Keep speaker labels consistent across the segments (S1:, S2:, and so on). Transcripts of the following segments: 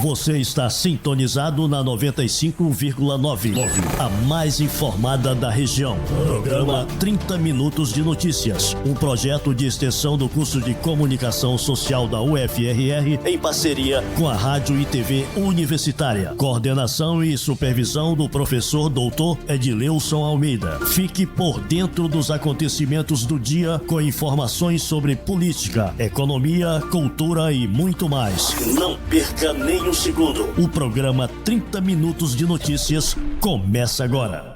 S1: Você está sintonizado na 95,9, a mais informada da região. Programa 30 Minutos de Notícias, um projeto de extensão do curso de Comunicação Social da UFRR em parceria com a Rádio e TV Universitária. Coordenação e supervisão do professor doutor Edileuson Almeida. Fique por dentro dos acontecimentos do dia com informações sobre política, economia, cultura e muito mais. Não perca nem um segundo. O programa 30 Minutos de Notícias começa agora.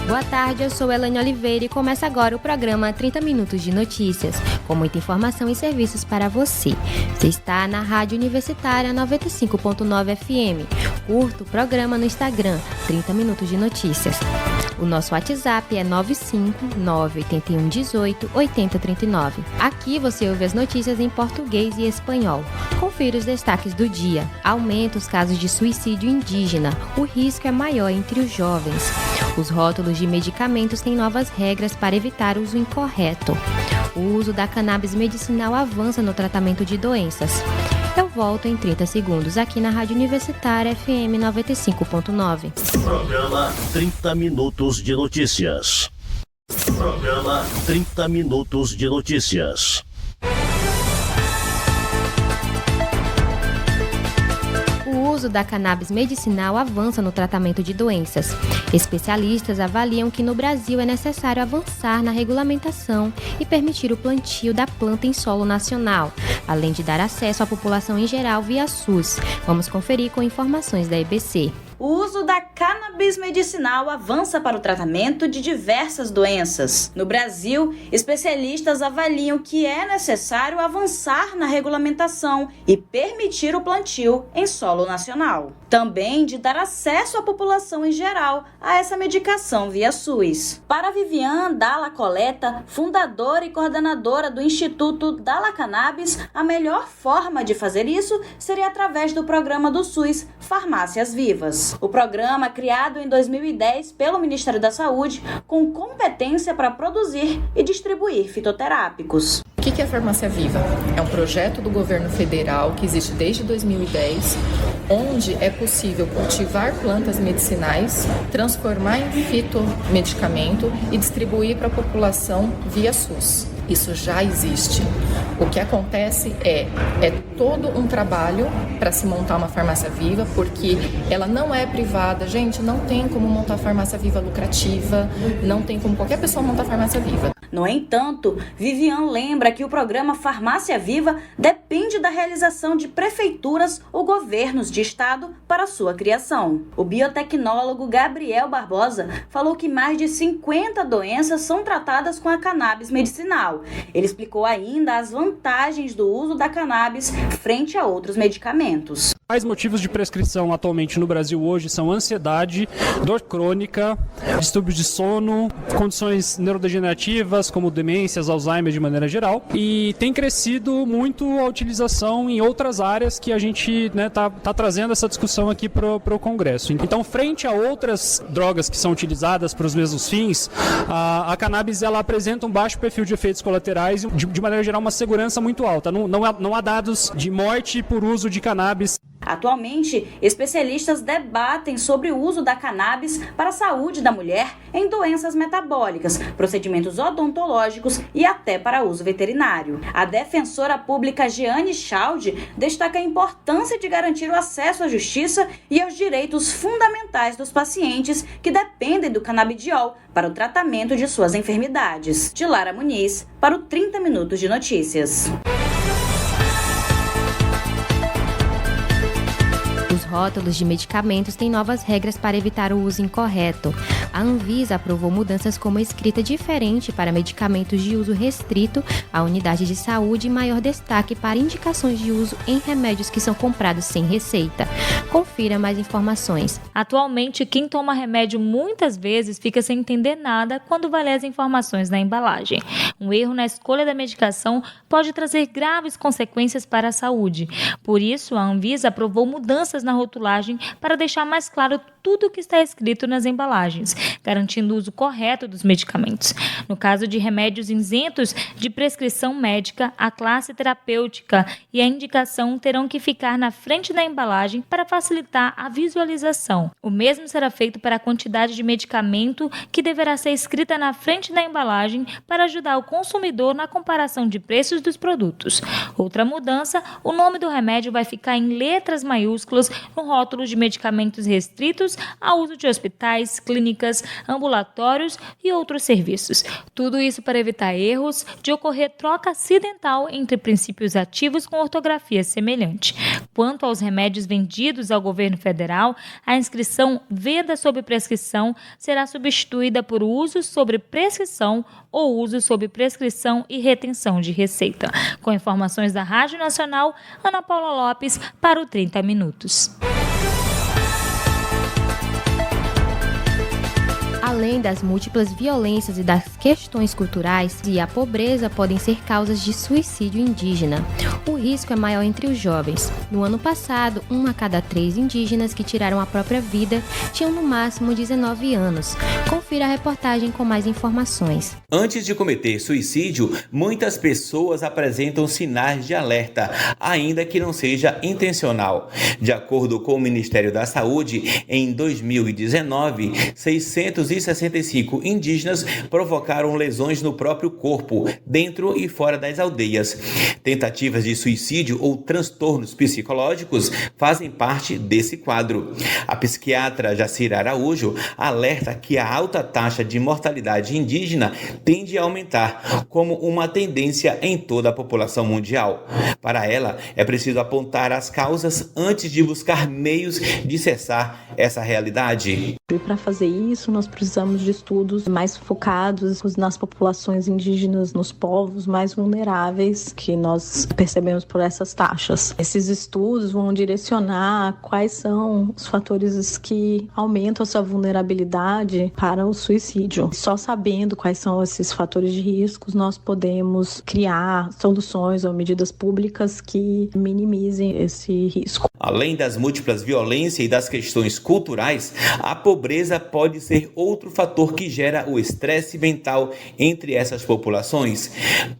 S2: Boa tarde, eu sou Elane Oliveira e começa agora o programa 30 Minutos de Notícias, com muita informação e serviços para você. Você está na Rádio Universitária 95.9 FM. Curta o programa no Instagram, 30 Minutos de Notícias. O nosso WhatsApp é 95981188039. Aqui você ouve as notícias em português e espanhol. Confira os destaques do dia. Aumenta os casos de suicídio indígena. O risco é maior entre os jovens. Os rótulos de medicamentos têm novas regras para evitar o uso incorreto. O uso da cannabis medicinal avança no tratamento de doenças. Eu volto em 30 segundos aqui na Rádio Universitária FM 95.9.
S1: Programa 30 Minutos de Notícias. Programa 30 Minutos de Notícias.
S2: O uso da cannabis medicinal avança no tratamento de doenças. Especialistas avaliam que no Brasil é necessário avançar na regulamentação e permitir o plantio da planta em solo nacional, além de dar acesso à população em geral via SUS. Vamos conferir com informações da EBC.
S3: O uso da cannabis medicinal avança para o tratamento de diversas doenças. No Brasil, especialistas avaliam que é necessário avançar na regulamentação e permitir o plantio em solo nacional. Também de dar acesso à população em geral a essa medicação via SUS. Para Vivian Dalla Coleta, fundadora e coordenadora do Instituto Dalla Cannabis, a melhor forma de fazer isso seria através do programa do SUS Farmácias Vivas. O programa, criado em 2010 pelo Ministério da Saúde, com competência para produzir e distribuir fitoterápicos.
S4: O que é a Farmácia Viva? É um projeto do governo federal que existe desde 2010, onde é possível cultivar plantas medicinais, transformar em fitomedicamento e distribuir para a população via SUS. Isso já existe. O que acontece é todo um trabalho para se montar uma farmácia viva, porque ela não é privada. Gente, não tem como montar farmácia viva lucrativa, não tem como qualquer pessoa montar farmácia viva.
S3: No entanto, Vivian lembra que o programa Farmácia Viva depende da realização de prefeituras ou governos de estado para sua criação. O biotecnólogo Gabriel Barbosa falou que mais de 50 doenças são tratadas com a cannabis medicinal. Ele explicou ainda as vantagens do uso da cannabis frente a outros medicamentos.
S5: Os motivos de prescrição atualmente no Brasil hoje são ansiedade, dor crônica, distúrbios de sono, condições neurodegenerativas como demências, Alzheimer de maneira geral, e tem crescido muito a utilização em outras áreas que a gente tá trazendo essa discussão aqui para o Congresso. Então, frente a outras drogas que são utilizadas para os mesmos fins, a cannabis ela apresenta um baixo perfil de efeitos colaterais e, de maneira geral, uma segurança muito alta. Não há dados de morte por uso de cannabis.
S3: Atualmente, especialistas debatem sobre o uso da cannabis para a saúde da mulher em doenças metabólicas, procedimentos odontológicos e até para uso veterinário. A defensora pública Jeane Chaldi destaca a importância de garantir o acesso à justiça e aos direitos fundamentais dos pacientes que dependem do canabidiol para o tratamento de suas enfermidades. De Lara Muniz, para o 30 Minutos de Notícias.
S2: Os rótulos de medicamentos têm novas regras para evitar o uso incorreto. A Anvisa aprovou mudanças como escrita diferente para medicamentos de uso restrito à unidade de saúde e maior destaque para indicações de uso em remédios que são comprados sem receita. Confira mais informações.
S6: Atualmente, quem toma remédio muitas vezes fica sem entender nada quando vai ler as informações na embalagem. Um erro na escolha da medicação pode trazer graves consequências para a saúde. Por isso, a Anvisa aprovou mudanças na rotulagem para deixar mais claro tudo o que está escrito nas embalagens. garantindo o uso correto dos medicamentos. No caso de remédios isentos de prescrição médica, a classe terapêutica e a indicação terão que ficar na frente da embalagem para facilitar a visualização. O mesmo será feito para a quantidade de medicamento que deverá ser escrita na frente da embalagem para ajudar o consumidor na comparação de preços dos produtos. Outra mudança, o nome do remédio vai ficar em letras maiúsculas no rótulo de medicamentos restritos ao uso de hospitais, clínicas, ambulatórios e outros serviços. Tudo isso para evitar erros de ocorrer troca acidental entre princípios ativos com ortografia semelhante. Quanto aos remédios vendidos ao governo federal, a inscrição "venda sob prescrição" será substituída por uso sobre prescrição ou uso sob prescrição e retenção de receita. Com informações da Rádio Nacional, Ana Paula Lopes para o 30 Minutos.
S2: Além das múltiplas violências e das questões culturais, e a pobreza podem ser causas de suicídio indígena. O risco é maior entre os jovens. No ano passado, 1 a cada 3 indígenas que tiraram a própria vida tinham no máximo 19 anos. Confira a reportagem com mais informações.
S7: Antes de cometer suicídio, muitas pessoas apresentam sinais de alerta, ainda que não seja intencional. De acordo com o Ministério da Saúde, em 2019, 665 indígenas provocaram lesões no próprio corpo, dentro e fora das aldeias. Tentativas de suicídio ou transtornos psicológicos fazem parte desse quadro. A psiquiatra Jacira Araújo alerta que a alta taxa de mortalidade indígena tende a aumentar, como uma tendência em toda a população mundial. Para ela, é preciso apontar as causas antes de buscar meios de cessar essa realidade.
S8: E para fazer isso, nós precisamos de estudos mais focados nas populações indígenas, nos povos mais vulneráveis que nós percebemos por essas taxas. Esses estudos vão direcionar quais são os fatores que aumentam a sua vulnerabilidade para o suicídio. Só sabendo quais são esses fatores de risco, nós podemos criar soluções ou medidas públicas que minimizem esse risco.
S7: Além das múltiplas violências e das questões culturais, a pobreza pode ser outro fator que gera o estresse mental entre essas populações.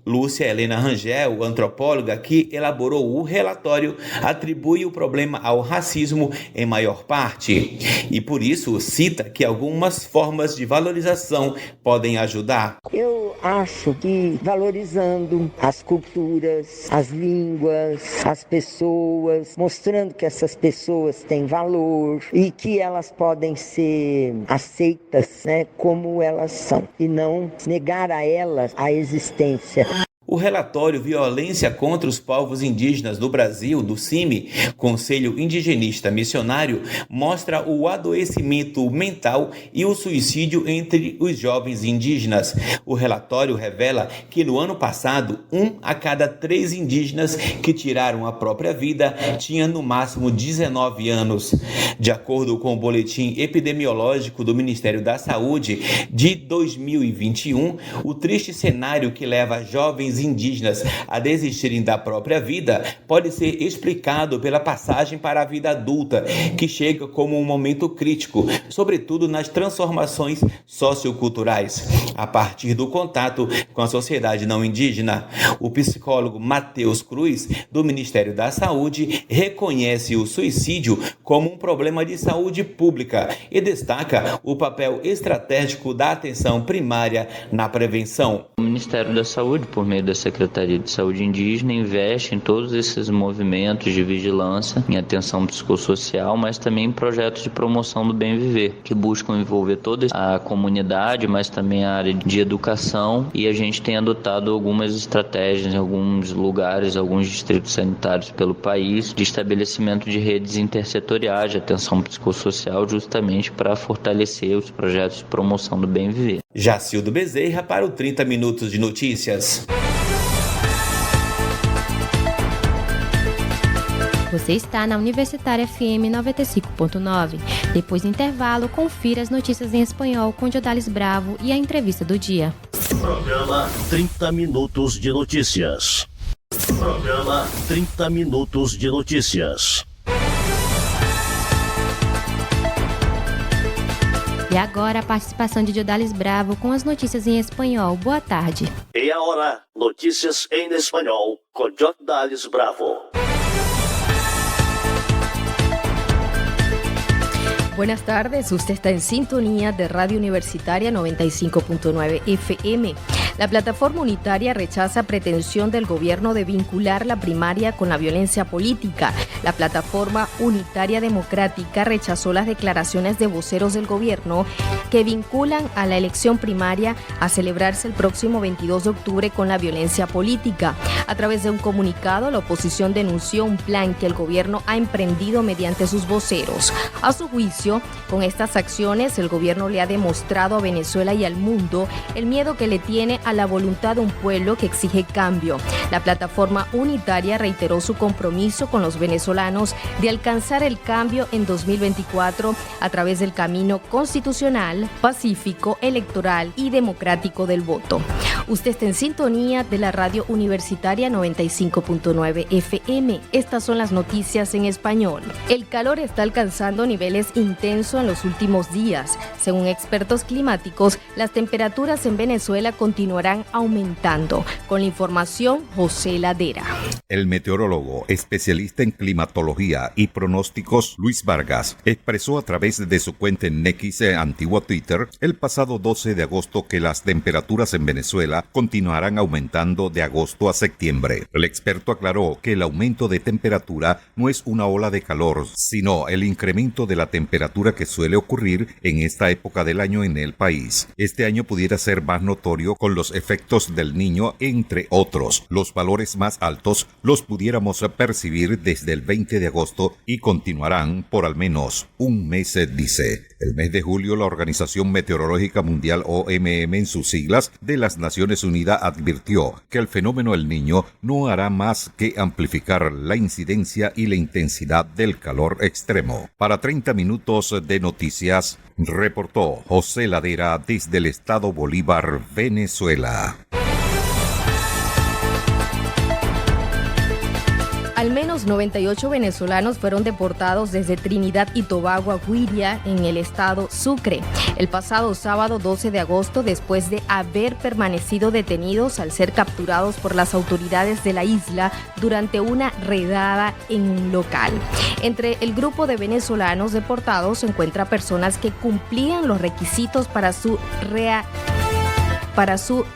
S7: Lúcia Helena Rangel, antropóloga que elaborou o relatório, atribui o problema ao racismo em maior parte e, por isso, cita que algumas formas de valorização podem ajudar.
S9: Eu acho que valorizando as culturas, as línguas, as pessoas, mostrando que essas pessoas têm valor e que elas podem ser aceitas, como elas são, e não negar a elas a existência.
S7: O relatório Violência contra os Povos Indígenas do Brasil, do CIMI, Conselho Indigenista Missionário, mostra o adoecimento mental e o suicídio entre os jovens indígenas. O relatório revela que no ano passado, 1 a cada 3 indígenas que tiraram a própria vida tinha no máximo 19 anos. De acordo com o boletim epidemiológico do Ministério da Saúde de 2021, o triste cenário que leva jovens indígenas a desistirem da própria vida pode ser explicado pela passagem para a vida adulta, que chega como um momento crítico, sobretudo nas transformações socioculturais, a partir do contato com a sociedade não indígena. O psicólogo Matheus Cruz, do Ministério da Saúde, reconhece o suicídio como um problema de saúde pública e destaca o papel estratégico da atenção primária na prevenção.
S10: O Ministério da Saúde, por meio da Secretaria de Saúde Indígena, investe em todos esses movimentos de vigilância, em atenção psicossocial, mas também em projetos de promoção do bem viver, que buscam envolver toda a comunidade, mas também a área de educação, e a gente tem adotado algumas estratégias em alguns lugares, alguns distritos sanitários pelo país, de estabelecimento de redes intersetoriais de atenção psicossocial, justamente para fortalecer os projetos de promoção do bem viver.
S7: Jacildo Bezerra para o 30 Minutos de Notícias.
S2: Você está na Universitária FM 95.9. Depois do intervalo, confira as notícias em espanhol com Jodales Bravo e a entrevista do dia.
S1: Programa 30 Minutos de Notícias. Programa 30 Minutos de Notícias.
S2: E E agora a participação de Jordales Bravo com as notícias em espanhol. Boa tarde.
S1: E agora, notícias em espanhol com Jordales Bravo.
S11: Buenas tardes, usted está en sintonía de Radio Universitaria 95.9 FM. La plataforma unitaria rechaza pretensión del gobierno de vincular la primaria con la violencia política. La plataforma unitaria democrática rechazó las declaraciones de voceros del gobierno que vinculan a la elección primaria a celebrarse el próximo 22 de octubre con la violencia política. A través de un comunicado, la oposición denunció un plan que el gobierno ha emprendido mediante sus voceros. A su juicio, con estas acciones, el gobierno le ha demostrado a Venezuela y al mundo el miedo que le tiene a la voluntad de un pueblo que exige cambio. La plataforma unitaria reiteró su compromiso con los venezolanos de alcanzar el cambio en 2024 a través del camino constitucional, pacífico, electoral y democrático del voto. Usted está en sintonía de la Radio Universitaria 95.9 FM. Estas son las noticias en español. El calor está alcanzando niveles intensos en los últimos días. Según expertos climáticos, las temperaturas en Venezuela continuarán aumentando. Con la información, José Ladera.
S12: El meteorólogo, especialista en climatología y pronósticos, Luis Vargas, expresó a través de su cuenta en X, antigua Twitter, el pasado 12 de agosto que las temperaturas en Venezuela continuarán aumentando de agosto a septiembre. El experto aclaró que el aumento de temperatura no es una ola de calor, sino el incremento de la temperatura que suele ocurrir en esta época del año en el país. Este año pudiera ser más notorio con los efectos del Niño, entre otros. Los valores más altos los pudiéramos percibir desde el 20 de agosto y continuarán por al menos un mes, dice. El mes de julio, la Organización Meteorológica Mundial, OMM en sus siglas, de las Naciones Unidas advirtió que el fenómeno El Niño no hará más que amplificar la incidencia y la intensidad del calor extremo. Para 30 minutos de noticias, reportó José Ladera desde el estado Bolívar, Venezuela.
S11: Al menos 98 venezolanos fueron deportados desde Trinidad y Tobago a Güiria, en el estado Sucre, el pasado sábado 12 de agosto, después de haber permanecido detenidos al ser capturados por las autoridades de la isla durante una redada en un local. Entre el grupo de venezolanos deportados se encuentran personas que cumplían los requisitos para su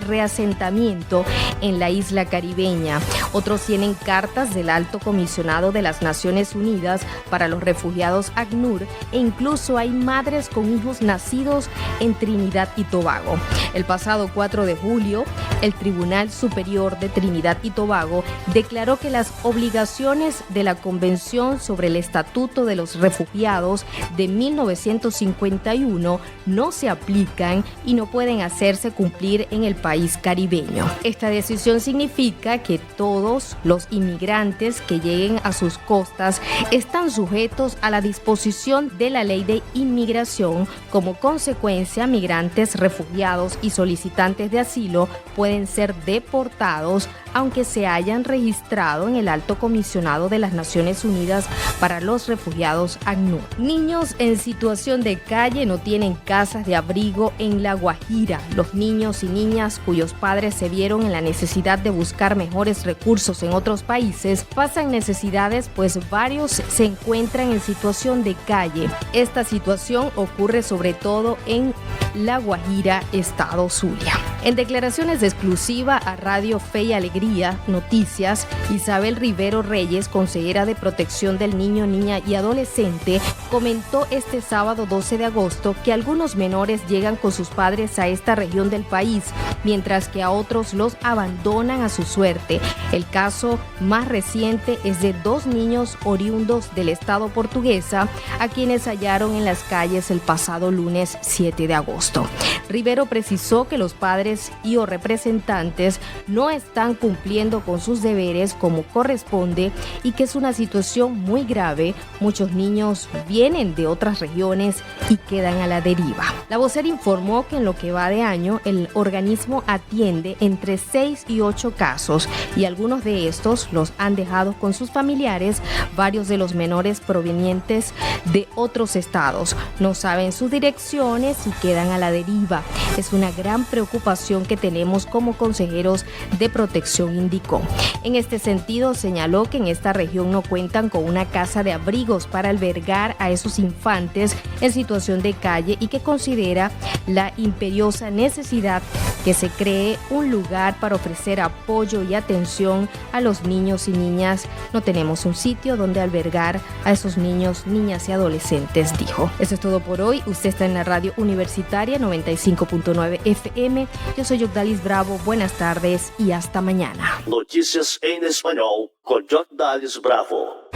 S11: reasentamiento en la isla caribeña. Otros tienen cartas del Alto Comisionado de las Naciones Unidas para los Refugiados ACNUR, e incluso hay madres con hijos nacidos en Trinidad y Tobago. El pasado 4 de julio, el Tribunal Superior de Trinidad y Tobago declaró que las obligaciones de la Convención sobre el Estatuto de los Refugiados de 1951 no se aplican y no pueden hacerse cumplir en el país caribeño. Esta decisión significa que todos los inmigrantes que lleguen a sus costas están sujetos a la disposición de la Ley de Inmigración. Como consecuencia, migrantes, refugiados y solicitantes de asilo pueden ser deportados aunque se hayan registrado en el Alto Comisionado de las Naciones Unidas para los Refugiados ACNUR. Niños en situación de calle no tienen casas de abrigo en La Guajira. Los niños y niñas cuyos padres se vieron en la necesidad de buscar mejores recursos en otros países pasan necesidades, pues varios se encuentran en situación de calle. Esta situación ocurre sobre todo en La Guajira, estado Zulia. En declaraciones exclusiva a Radio Fe y Alegría Noticias, Isabel Rivero Reyes, consejera de Protección del Niño, Niña y Adolescente, comentó este sábado 12 de agosto que algunos menores llegan con sus padres a esta región del país, mientras que a otros los abandonan a su suerte. El caso más reciente es de 2 niños oriundos del estado Portuguesa, a quienes hallaron en las calles el pasado lunes 7 de agosto. Rivero precisó que los padres padres y o representantes no están cumpliendo con sus deberes como corresponde y que es una situación muy grave. Muchos niños vienen de otras regiones y quedan a la deriva. La vocera informó que en lo que va de año el organismo atiende entre 6 y 8 casos y algunos de estos los han dejado con sus familiares. Varios de los menores provenientes de otros estados no saben sus direcciones y quedan a la deriva. Es una gran preocupación que tenemos como consejeros de protección, indicó. En este sentido, señaló que en esta región no cuentan con una casa de abrigos para albergar a esos infantes en situación de calle y que considera la imperiosa necesidad que se cree un lugar para ofrecer apoyo y atención a los niños y niñas. No tenemos un sitio donde albergar a esos niños, niñas y adolescentes, dijo. Eso es todo por hoy. Usted está en la radio universitaria 95.9 FM. Yo soy Yogdalis Bravo. Buenas tardes y hasta mañana.
S1: Notícias em espanhol com Yogdalis Bravo.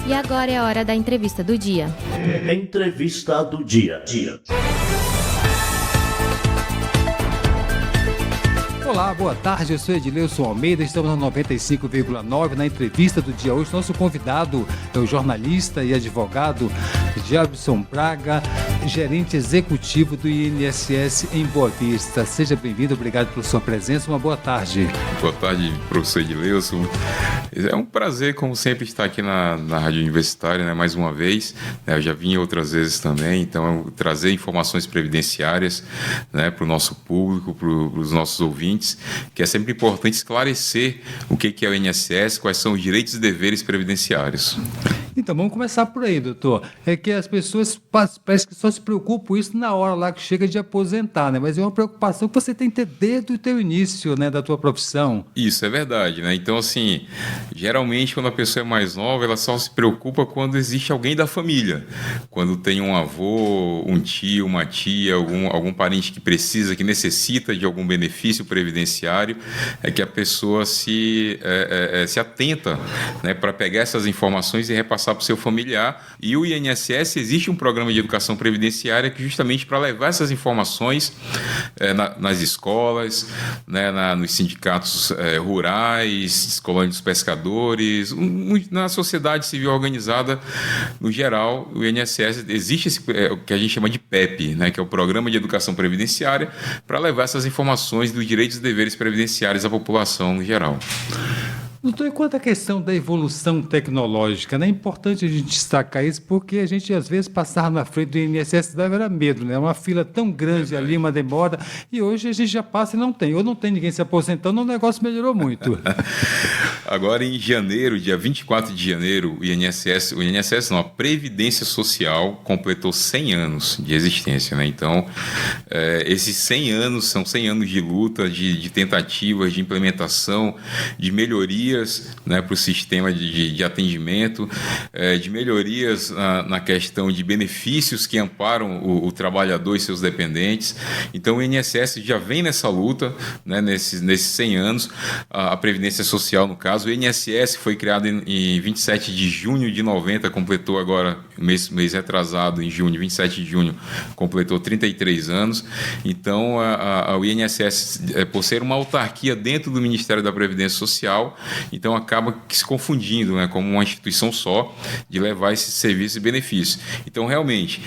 S2: E agora é a hora da entrevista do dia.
S1: Entrevista do dia.
S13: Olá, boa tarde, eu sou Edileuson Almeida, estamos no 95,9 na entrevista do dia hoje. Nosso convidado é o jornalista e advogado Jabson Braga, gerente executivo do INSS em Boa Vista. Seja bem-vindo, obrigado pela sua presença, uma boa tarde.
S14: Boa tarde, professor Edileuson. É um prazer, como sempre, estar aqui na Rádio Universitária, né, mais uma vez. Eu já vim outras vezes também, então trazer informações previdenciárias, né, para o nosso público, para os nossos ouvintes, que é sempre importante esclarecer o que é o INSS, quais são os direitos e deveres previdenciários.
S13: Então, vamos começar por aí, doutor. É que as pessoas parece que só se preocupam com isso na hora lá que chega de aposentar, né? Mas é uma preocupação que você tem que ter desde o teu início, né, da tua profissão.
S14: Isso, é verdade, né? Então, assim, geralmente quando a pessoa é mais nova, ela só se preocupa quando existe alguém da família. Quando tem um avô, um tio, uma tia, algum parente que precisa, que necessita de algum benefício previdenciário, é que a pessoa se atenta, né, para pegar essas informações e repassar para o seu familiar. E o INSS, existe um programa de educação previdenciária que justamente para levar essas informações nas escolas, né, nos sindicatos rurais, colônias dos pescadores, na sociedade civil organizada no geral. O INSS existe o que a gente chama de PEP, né, que é o Programa de Educação Previdenciária, para levar essas informações dos direitos e deveres previdenciários à população no geral.
S13: Doutor, e quanto à questão da evolução tecnológica, né? É importante a gente destacar isso porque a gente, às vezes, passar na frente do INSS dava era medo, né? Uma fila tão grande ali, uma demora, e hoje a gente já passa e não tem. Ou não tem ninguém se aposentando, o negócio melhorou muito.
S14: Agora, em janeiro, dia 24 de janeiro, a Previdência Social completou 100 anos de existência, né? Então, esses 100 anos são 100 anos de luta, de tentativas, de implementação, de melhorias, né, para o sistema de atendimento, de melhorias na questão de benefícios que amparam o trabalhador e seus dependentes. Então, o INSS já vem nessa luta, né, nesses 100 anos. A Previdência Social, no caso, o INSS foi criado em 27 de junho de 90, completou agora, mês retrasado, em junho, 27 de junho, completou 33 anos. Então, o INSS, por ser uma autarquia dentro do Ministério da Previdência Social, então acaba se confundindo, né, como uma instituição só de levar esses serviços e benefícios. Então, realmente,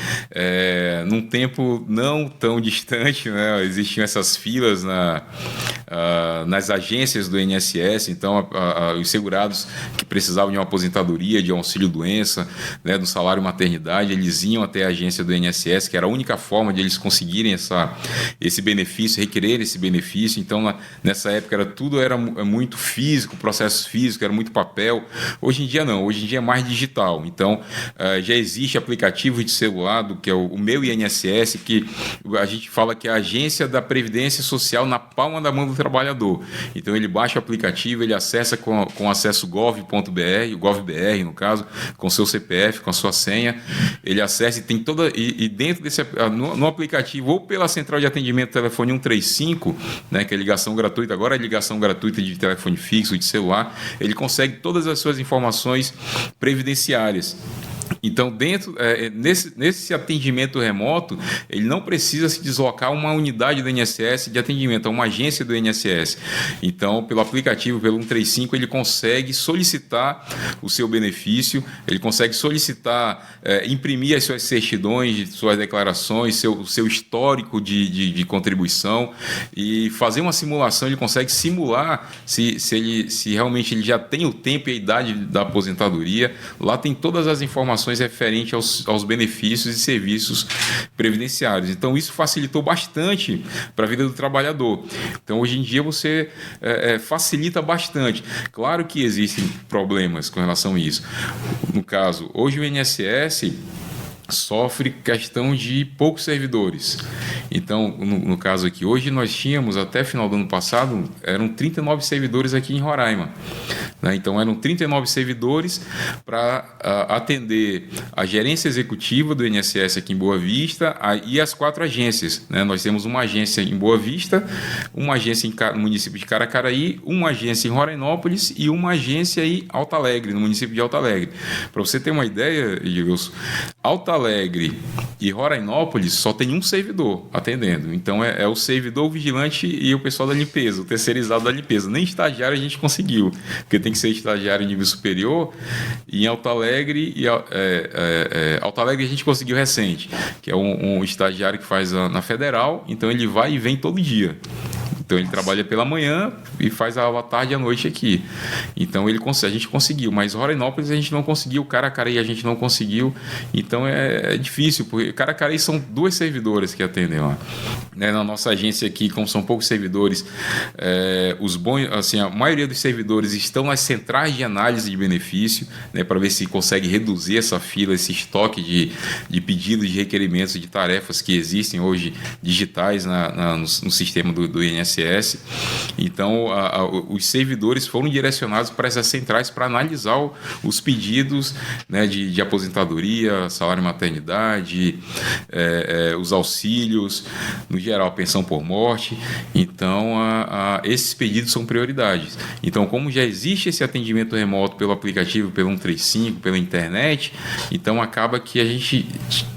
S14: num tempo não tão distante, né, existiam essas filas nas agências do INSS. Então, os segurados que precisavam de uma aposentadoria, de auxílio-doença, né, do salário maternidade, eles iam até a agência do INSS, que era a única forma de eles conseguirem esse benefício, requerer esse benefício. Então, nessa época, tudo era muito físico, processo físico, era muito papel. Hoje em dia não, hoje em dia é mais digital. Então, já existe aplicativo de celular, que é o Meu INSS, que a gente fala que é a agência da Previdência Social na palma da mão do trabalhador. Então, ele baixa o aplicativo, ele acessa com acesso gov.br, o gov.br, no caso, com seu CPF, com a sua senha, ele acessa e tem e dentro desse, no aplicativo, ou pela central de atendimento telefone 135, né, que é ligação gratuita, agora é ligação gratuita de telefone fixo, de celular, ele consegue todas as suas informações previdenciárias. Então, nesse atendimento remoto, ele não precisa se deslocar a uma unidade do INSS de atendimento, a uma agência do INSS. Então, pelo aplicativo, pelo 135, ele consegue solicitar o seu benefício, ele consegue solicitar, imprimir as suas certidões, suas declarações, seu histórico de contribuição e fazer uma simulação. Ele consegue simular se realmente ele já tem o tempo e a idade da aposentadoria. Lá tem todas as informações referentes aos benefícios e serviços previdenciários. Então, isso facilitou bastante para a vida do trabalhador. Então, hoje em dia, você facilita bastante. Claro que existem problemas com relação a isso. No caso, hoje o INSS sofre questão de poucos servidores. Então, no caso aqui, hoje nós tínhamos, até final do ano passado, eram 39 servidores aqui em Roraima. Né? Então, eram 39 servidores para atender a gerência executiva do INSS aqui em Boa Vista e as 4 agências. Né? Nós temos uma agência em Boa Vista, uma agência no município de Caracaraí, uma agência em Rorainópolis e uma agência em Alto Alegre, no município de Alto Alegre. Para você ter uma ideia, Edilson, Alto Alegre e Rorainópolis só tem um servidor atendendo. Então, é o servidor, o vigilante e o pessoal da limpeza, o terceirizado da limpeza. Nem estagiário a gente conseguiu, porque tem que ser estagiário em nível superior. E em Alto Alegre, Alto Alegre a gente conseguiu recente, que é um estagiário que faz na Federal, então ele vai e vem todo dia. Então, ele trabalha pela manhã e faz a tarde e a noite aqui. Então, a gente conseguiu, mas Rorainópolis a gente não conseguiu, Caracaraí a gente não conseguiu. Então, é difícil, porque Caracaraí são 2 servidoras que atendem lá. Né? Na nossa agência aqui, como são poucos servidores, a maioria dos servidores estão nas centrais de análise de benefício, né, para ver se consegue reduzir essa fila, esse estoque de pedidos, de requerimentos, de tarefas que existem hoje digitais no sistema do INSS. Então, os servidores foram direcionados para essas centrais para analisar os pedidos, né, de aposentadoria, salário maternidade, os auxílios, no geral, pensão por morte. Então, esses pedidos são prioridades. Então, como já existe esse atendimento remoto pelo aplicativo, pelo 135, pela internet, então acaba que a gente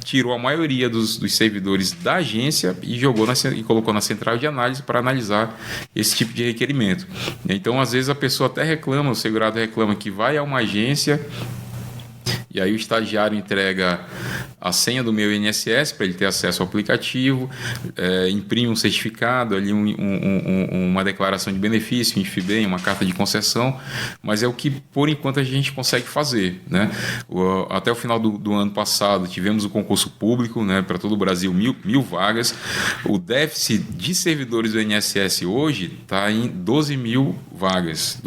S14: tirou a maioria dos servidores da agência e colocou na central de análise para analisar esse tipo de requerimento. Então, às vezes, a pessoa até reclama, o segurado reclama que vai a uma agência e aí o estagiário entrega a senha do meu INSS para ele ter acesso ao aplicativo, imprime um certificado, ali uma declaração de benefício, um IFBEM, uma carta de concessão, mas é o que, por enquanto, a gente consegue fazer. Né? Até o final do ano passado, tivemos o concurso público, né, para todo o Brasil, 1.000 vagas. O déficit de servidores do INSS hoje está em 12 mil vagas.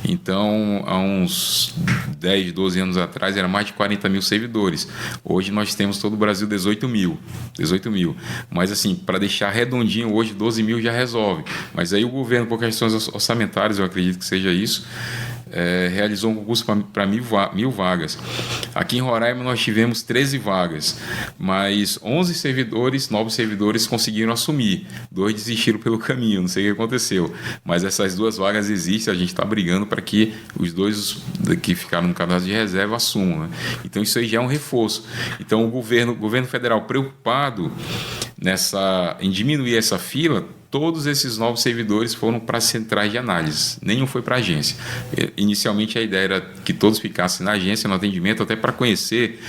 S14: Então, há uns 10, 12 anos atrás, era mais de 40 mil servidores. Hoje nós temos todo o Brasil 18 mil. Mas, assim, para deixar redondinho, hoje 12 mil já resolve. Mas aí o governo, por questões orçamentárias, eu acredito que seja isso, realizou um concurso para 1.000 vagas. Aqui em Roraima nós tivemos 13 vagas, mas 11 novos servidores conseguiram assumir. 2 desistiram pelo caminho, não sei o que aconteceu. Mas essas 2 vagas existem, a gente está brigando para que os 2 que ficaram no cadastro de reserva assumam. Né? Então isso aí já é um reforço. Então o governo federal preocupado em diminuir essa fila, todos esses novos servidores foram para as centrais de análise, nenhum foi para a agência. Inicialmente a ideia era que todos ficassem na agência, no atendimento, até para conhecer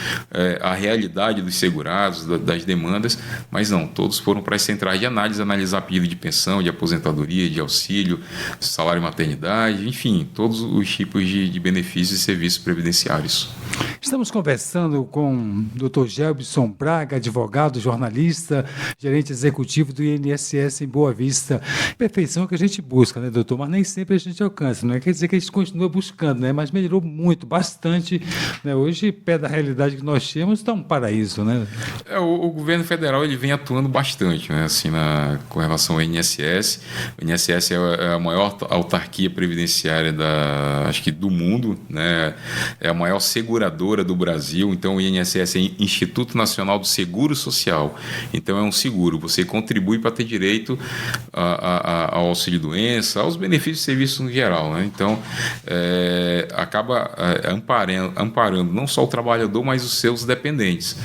S14: a realidade dos segurados, das demandas, mas não, todos foram para as centrais de análise, analisar pedido de pensão, de aposentadoria, de auxílio, salário maternidade, enfim, todos os tipos de benefícios e serviços previdenciários.
S13: Estamos conversando com o Dr. Gelbson Braga, advogado, jornalista, gerente executivo do INSS em Boa Vista. Perfeição que a gente busca, né, doutor? Mas nem sempre a gente alcança, não é? Quer dizer que a gente continua buscando, né? Mas melhorou muito, bastante. Né? Hoje, pé da realidade que nós temos, está um paraíso, né?
S14: O governo federal ele vem atuando bastante, né? Assim, com relação ao INSS. O INSS é a maior autarquia previdenciária acho que do mundo, né? É a maior seguradora seguradora do Brasil. Então, o INSS é Instituto Nacional do Seguro Social. Então, é um seguro. Você contribui para ter direito ao auxílio-doença, aos benefícios de serviço no geral, né? Então, acaba amparando não só o trabalhador, mas os seus dependentes,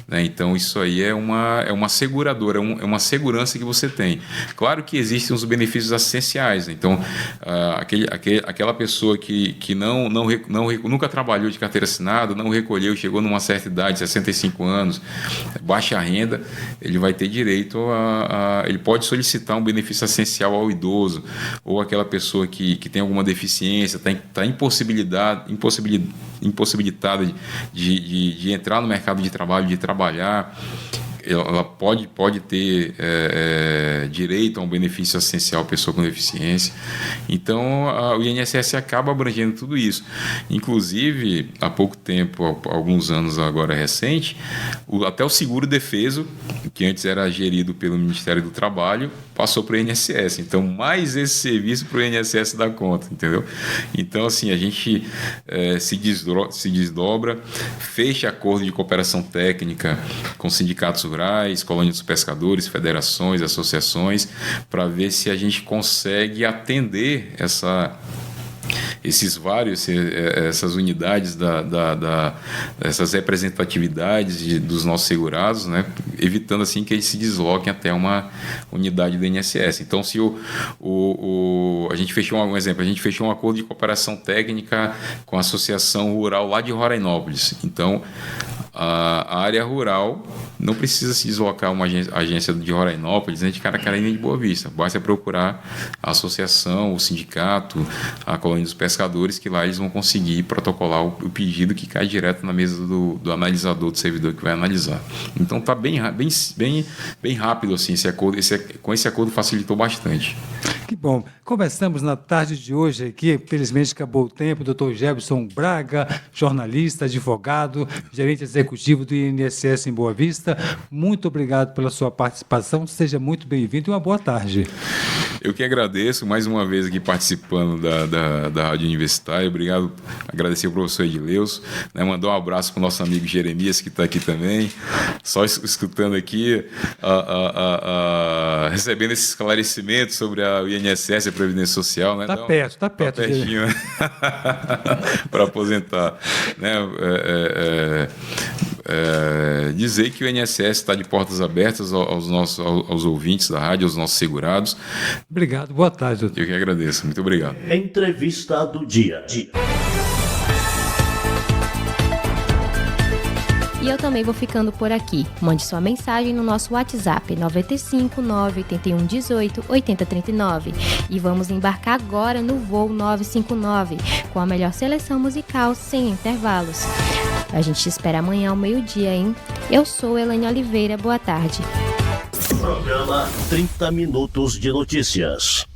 S14: né? Então, isso aí é uma seguradora, é uma segurança que você tem. Claro que existem os benefícios assistenciais, né? Então, aquela pessoa que nunca trabalhou de carteira assinada, não recolheu, chegou numa certa idade, 65 anos, baixa renda, ele vai ter direito ele pode solicitar um benefício assistencial ao idoso, ou aquela pessoa que tem alguma deficiência, está impossibilitada de entrar no mercado de trabalho, de trabalhar. Ela pode ter direito a um benefício assistencial à pessoa com deficiência. Então, o INSS acaba abrangendo tudo isso. Inclusive, há pouco tempo, há alguns anos agora recente, até o seguro-defeso, que antes era gerido pelo Ministério do Trabalho, passou para o INSS. Então, mais esse serviço para o INSS dar conta, entendeu? Então, assim, a gente se desdobra, fecha acordo de cooperação técnica com sindicatos rurais, colônias dos pescadores, federações, associações, para ver se a gente consegue atender essas unidades, essas representatividades dos nossos segurados, né? Evitando assim que eles se desloquem até uma unidade do INSS. Então, se a gente fechou a gente fechou um acordo de cooperação técnica com a Associação Rural lá de Rorainópolis. Então, a área rural não precisa se deslocar a uma agência de Rorainópolis, nem de Caracaí, nem de Boa Vista. Basta procurar a associação, o sindicato, a colônia dos pescadores, que lá eles vão conseguir protocolar o pedido que cai direto na mesa do analisador, do servidor que vai analisar. Então está bem rápido assim, com esse acordo facilitou bastante.
S13: Que bom. Conversamos na tarde de hoje aqui, felizmente acabou o tempo, Dr. Jefferson Braga, jornalista, advogado, gerente executivo do INSS em Boa Vista. Muito obrigado pela sua participação, seja muito bem-vindo e uma boa tarde.
S14: Eu que agradeço, mais uma vez aqui participando da Rádio Universitária. Obrigado, agradecer ao professor Edileuso, né, mandar um abraço para o nosso amigo Jeremias, que está aqui também, só escutando aqui, recebendo esse esclarecimento sobre o INSS e a Previdência Social. Né?
S13: Está perto.
S14: Pertinho, né? Para aposentar. Né? Dizer que o INSS está de portas abertas aos ouvintes da rádio, aos nossos segurados.
S13: Obrigado, boa tarde, doutor.
S14: Eu que agradeço, muito obrigado.
S1: Entrevista do dia.
S2: E eu também vou ficando por aqui. Mande sua mensagem no nosso WhatsApp 95 981 18 8039. E vamos embarcar agora no voo 959, com a melhor seleção musical sem intervalos. A gente te espera amanhã ao meio-dia, hein? Eu sou Elaine Oliveira, boa tarde.
S1: Programa 30 Minutos de Notícias.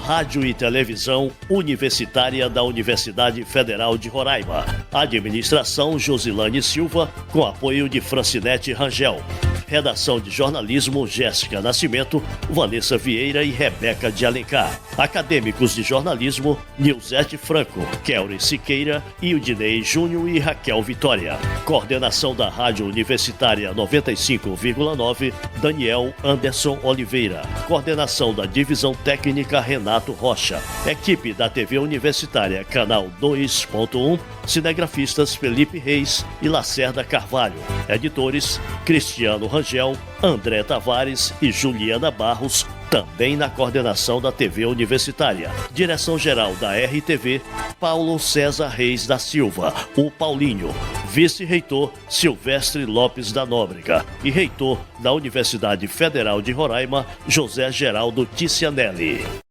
S1: Rádio e Televisão Universitária da Universidade Federal de Roraima. Administração Josilane Silva, com apoio de Francinete Rangel. Redação de jornalismo Jéssica Nascimento, Vanessa Vieira e Rebeca de Alencar. Acadêmicos de jornalismo Nilzete Franco, Kelry Siqueira, Ildinei Júnior e Raquel Vitória. Coordenação da Rádio Universitária 95,9, Daniel Anderson Oliveira. Coordenação da Divisão Técnica Renato Rocha. Equipe da TV Universitária Canal 2.1, cinegrafistas Felipe Reis e Lacerda Carvalho. Editores Cristiano Rangel, André Tavares e Juliana Barros, também na coordenação da TV Universitária. Direção-geral da RTV, Paulo César Reis da Silva, o Paulinho. Vice-reitor Silvestre Lopes da Nóbrega. E reitor da Universidade Federal de Roraima, José Geraldo Ticianelli.